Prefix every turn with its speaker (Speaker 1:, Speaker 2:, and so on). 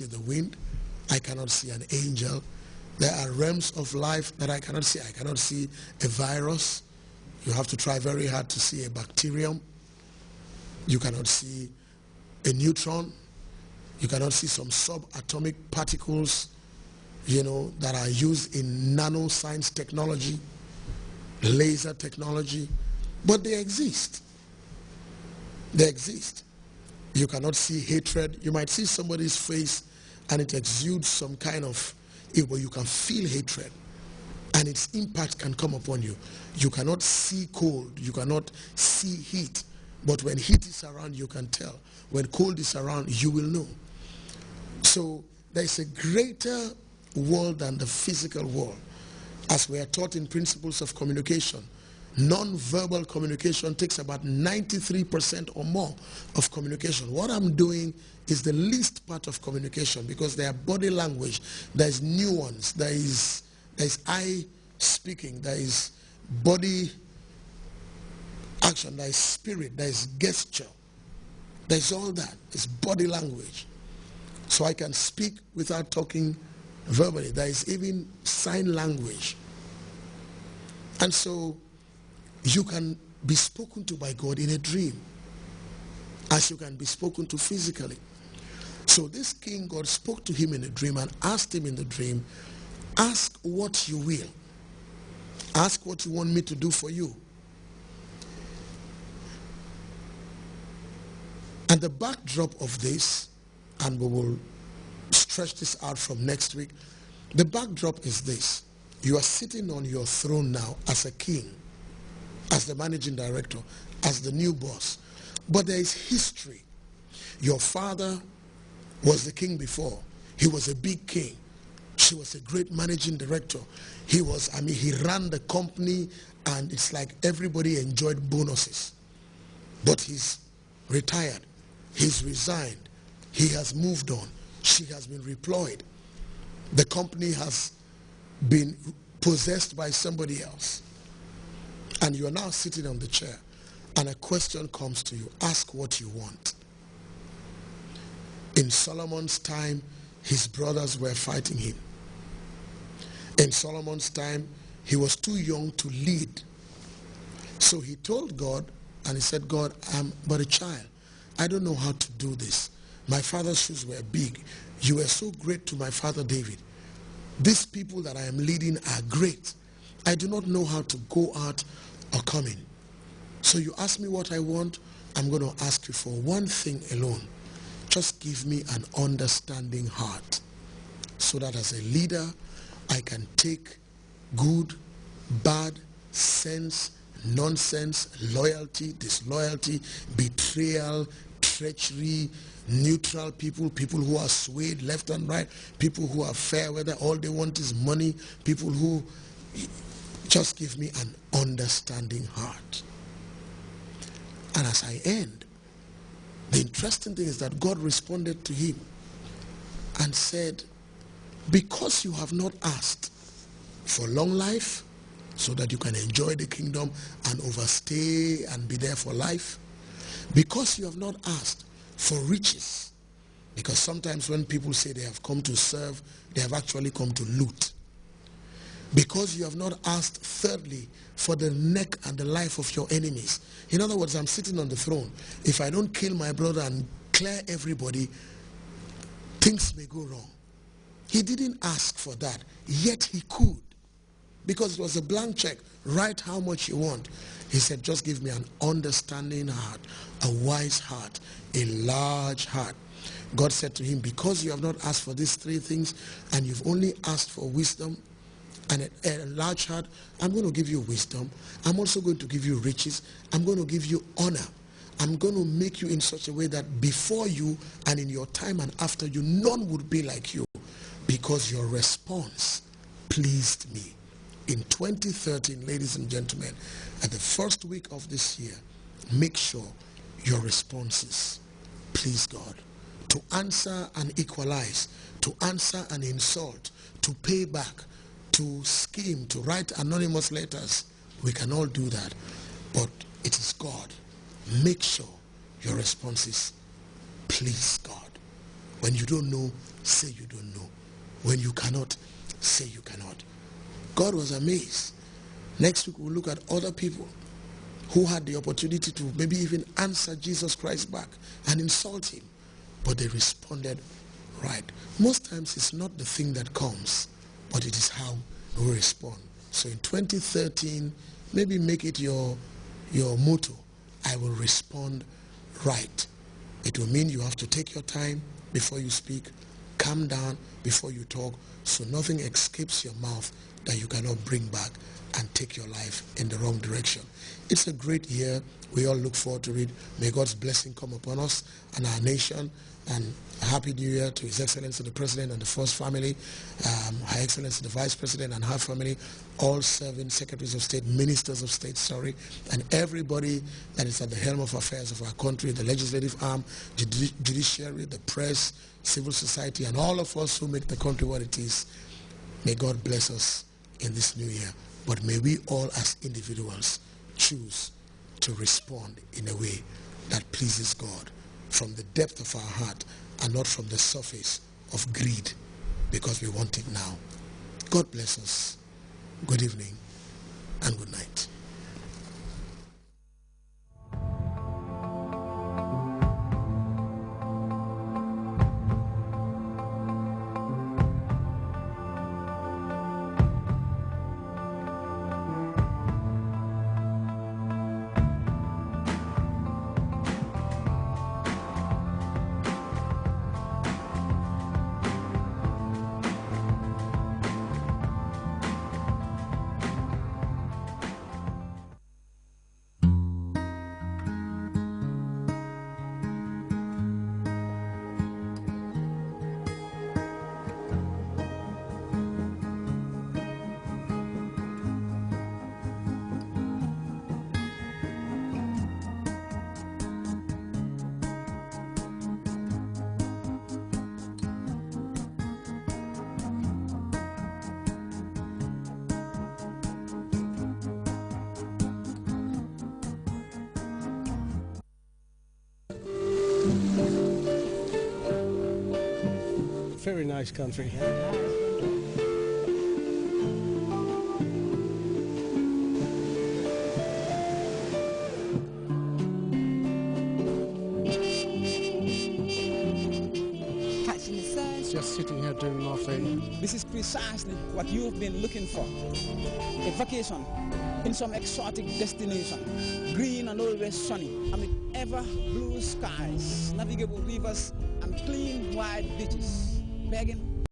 Speaker 1: see the wind. I cannot see an angel. There are realms of life that I cannot see. I cannot see a virus. You have to try very hard to see a bacterium. You cannot see a neutron. You cannot see some subatomic particles, that are used in nanoscience technology, laser technology. But they exist. They exist. You cannot see hatred. You might see somebody's face and it exudes some kind of evil. You can feel hatred and its impact can come upon you. You cannot see cold. You cannot see heat. But when heat is around, you can tell. When cold is around, you will know. So there is a greater world than the physical world. As we are taught in principles of communication, non-verbal communication takes about 93% or more of communication. What I'm doing is the least part of communication because there are body language, there is nuance, there is eye speaking, there is body action, there is spirit, there is gesture, there is all that. It's body language. So I can speak without talking verbally. There is even sign language. And so you can be spoken to by God in a dream, as you can be spoken to physically. So this king, God spoke to him in a dream and asked him in the dream, ask what you will. Ask what you want me to do for you. And the backdrop of this, and we will stretch this out from next week, the backdrop is this. You are sitting on your throne now as a king, as the managing director, as the new boss. But there is history. Your father was the king before. He was a big king. She was a great managing director. He ran the company and it's like everybody enjoyed bonuses. But he's retired. He's resigned. He has moved on. She has been reployed. The company has been possessed by somebody else. And you are now sitting on the chair and a question comes to you. Ask what you want. In Solomon's time, his brothers were fighting him. In Solomon's time, he was too young to lead. So he told God, and he said, God, I'm but a child. I don't know how to do this. My father's shoes were big. You were so great to my father David. These people that I am leading are great. I do not know how to go out or come in. So you ask me what I want, I'm going to ask you for one thing alone. Just give me an understanding heart so that as a leader, I can take good, bad, sense, nonsense, loyalty, disloyalty, betrayal, treachery, neutral people, people who are swayed left and right, people who are fair weather, all they want is money, people who just give me an understanding heart. And as I end, the interesting thing is that God responded to him and said, because you have not asked for long life so that you can enjoy the kingdom and overstay and be there for life, because you have not asked for riches, because sometimes when people say they have come to serve, they have actually come to loot. Because you have not asked, thirdly, for the neck and the life of your enemies. In other words, I'm sitting on the throne. If I don't kill my brother and clear everybody, things may go wrong. He didn't ask for that, yet he could. Because it was a blank check. Write how much you want. He said, just give me an understanding heart, a wise heart, a large heart. God said to him, because you have not asked for these three things and you've only asked for wisdom and a large heart, I'm going to give you wisdom. I'm also going to give you riches. I'm going to give you honor. I'm going to make you in such a way that before you and in your time and after you, none would be like you, because your response pleased me. In 2013, ladies and gentlemen, at the first week of this year, make sure your responses please God. To answer and equalize, to answer and insult, to pay back, to scheme, to write anonymous letters, we can all do that. But it is God. Make sure your responses please God. When you don't know, say you don't know. When you cannot, say you cannot. God was amazed. Next week we'll look at other people who had the opportunity to maybe even answer Jesus Christ back and insult him, but they responded right. Most times it's not the thing that comes, but it is how we respond. So in 2013, maybe make it your motto, I will respond right. It will mean you have to take your time before you speak, calm down before you talk, so nothing escapes your mouth that you cannot bring back and take your life in the wrong direction. It's a great year. We all look forward to it. May God's blessing come upon us and our nation. And a happy new year to His Excellency the President and the First Family, Her Excellency the Vice President and her family, all serving Secretaries of State, Ministers of State, and everybody that is at the helm of affairs of our country, the legislative arm, judiciary, the press, civil society, and all of us who make the country what it is. May God bless us in this new year. But may we all as individuals choose to respond in a way that pleases God from the depth of our heart and not from the surface of greed because we want it now. God bless us. Good evening and good night.
Speaker 2: Very nice country.
Speaker 3: Catching the sun.
Speaker 2: Just sitting here doing nothing.
Speaker 4: This is precisely what you've been looking for. A vacation in some exotic destination, green and always sunny, amid ever blue skies, navigable rivers, and clean white beaches. Begging